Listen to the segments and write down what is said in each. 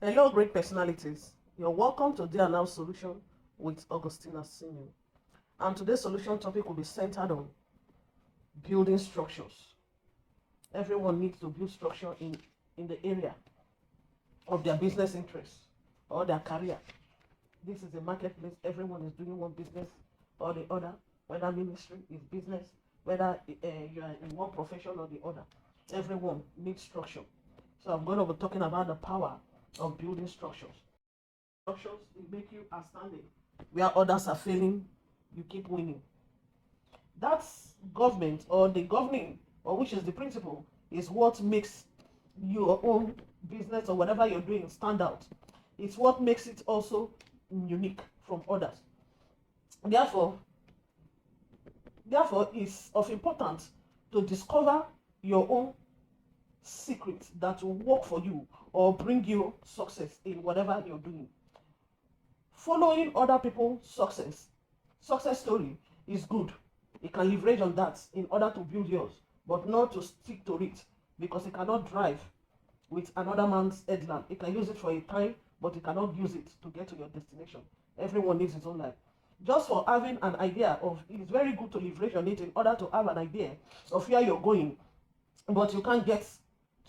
Hello, great personalities. You're welcome to Day and Now Solution with Augustina Senior. And today's solution topic will be centered on building structures. Everyone needs to build structure in the area of their business interests or their career. This is a marketplace. Everyone is doing one business or the other, whether ministry is business, whether you are in one profession or the other. Everyone needs structure. So I'm going to be talking about the power of building structures. Structures will make you outstanding. Where others are failing, you keep winning. That's government or the governing, or which is the principle, is what makes your own business or whatever you're doing stand out. It's what makes it also unique from others. Therefore, it's of importance to discover your own secret that will work for you or bring you success in whatever you're doing. Following other people's success story is good. You can leverage on that in order to build yours, but not to stick to it, because you cannot drive with another man's headlamp. You can use it for a time, but you cannot use it to get to your destination. Everyone needs his own life. Just for having an idea of, it's very good to leverage on it in order to have an idea of where you're going, but you can't get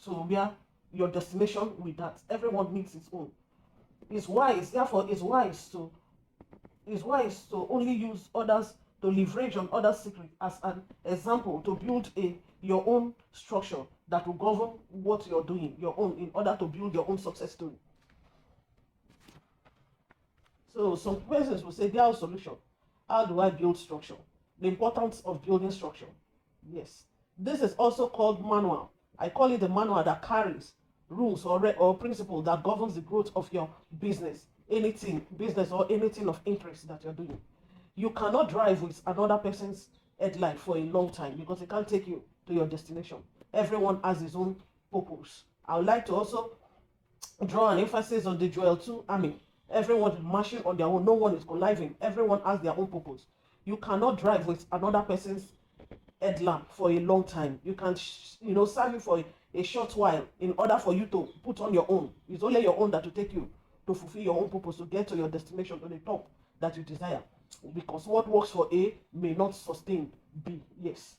to where your destination with that. Everyone needs his own. It's wise, therefore, it's wise to only use others, to leverage on others' secret as an example to build your own structure that will govern what you're doing, your own, in order to build your own success story. So some persons will say, there are solution. How do I build structure? The importance of building structure. Yes. This is also called manual. I call it the manual that carries rules or principle that governs the growth of your business, business or anything of interest that you're doing. You cannot drive with another person's headlight for a long time because it can't take you to your destination. Everyone has his own purpose. I would like to also draw an emphasis on the Joel 2 army. Everyone is marching on their own. No one is conniving. Everyone has their own purpose. You cannot drive with another person's headlamp for a long time. You can, serve you for a short while in order for you to put on your own. It's only your own that will take you to fulfill your own purpose, to get to your destination, to the top that you desire. Because what works for A may not sustain B. Yes.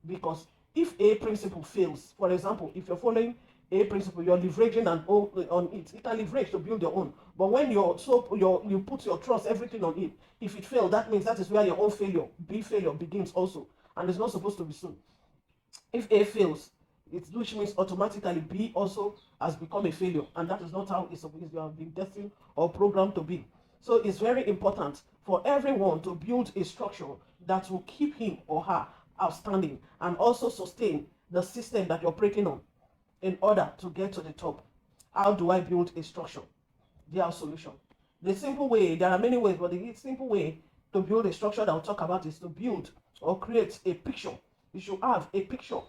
Because if A principle fails, for example, if you're following A principle, you're leveraging on it. It can leverage to build your own. But when you put your trust, everything on it, if it fails, that means that is where your own failure, B failure, begins also. And it's not supposed to be soon. If A fails, which means automatically B also has become a failure, and that is not how you have been destined or programmed to be. So it's very important for everyone to build a structure that will keep him or her outstanding and also sustain the system that you're operating on in order to get to the top. How do I build a structure? There are solutions. The simple way, there are many ways, but the simple way to build a structure that I'll talk about is to build or create a picture. You should have a picture.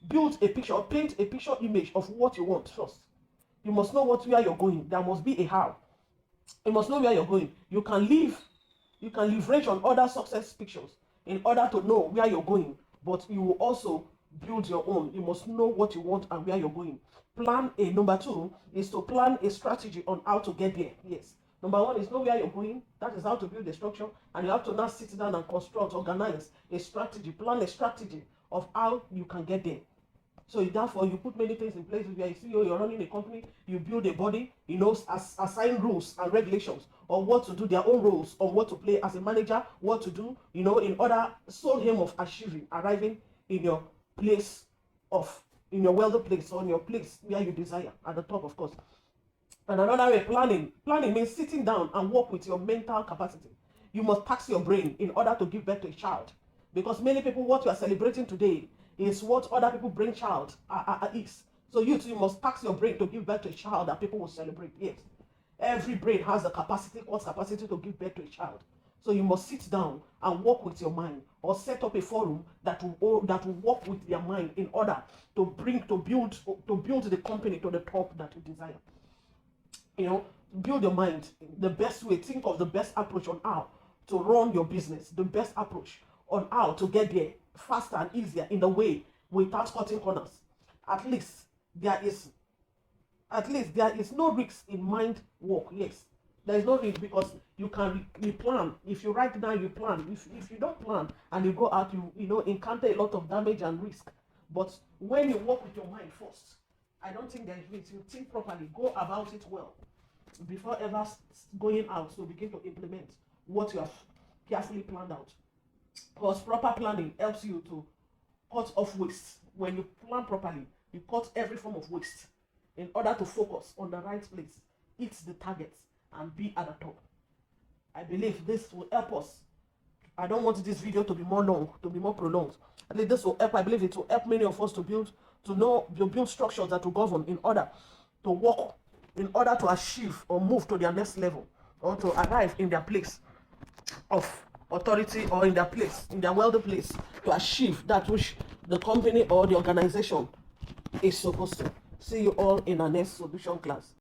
Build a picture or paint a picture image of what you want first. You must know where you're going. There must be a how. You must know where you're going. You can leverage on other success pictures in order to know where you're going, but you will also build your own. You must know what you want and where you're going. Number two is to plan a strategy on how to get there. Yes. Number one is know where you're going. That is how to build a structure. And you have to now sit down and organize a strategy, plan a strategy of how you can get there. So therefore, you put many things in place. If you're a CEO, you're running a company, you build a body, assign rules and regulations on what to do, their own roles on what to play as a manager, what to do, in order, sole aim of arriving in your place in your wealthy place or in your place where you desire, at the top, of course. And another way, planning. Planning means sitting down and work with your mental capacity. You must tax your brain in order to give birth to a child. Because many people, what you are celebrating today is what other people bring child is. So you too must tax your brain to give birth to a child that people will celebrate. Yes. Every brain has the capacity to give birth to a child. So you must sit down and work with your mind, or set up a forum that will work with their mind in order to build the company to the top that you desire. Build your mind the best way. Think of the best approach on how to run your business, the best approach on how to get there faster and easier in the way without cutting corners. At least there is At least there is no risk in mind work. Yes, there is no risk because you can plan. If you write down, you plan. If you don't plan and you go out, you encounter a lot of damage and risk. But when you work with your mind first, I don't think there is risk. You think properly, go about it well before ever going out. So begin to implement what you have carefully planned out. Because proper planning helps you to cut off waste. When you plan properly, you cut every form of waste in order to focus on the right place, hit the target, and be at the top. I believe this will help us. I don't want this video to be more long, to be more prolonged. At least this will help. I believe it will help many of us to build structures that will govern in order to work, in order to achieve or move to their next level, or to arrive in their place of authority, or in their place, in their wealthy place, to achieve that which the company or the organization is supposed to. See you all in our next solution class.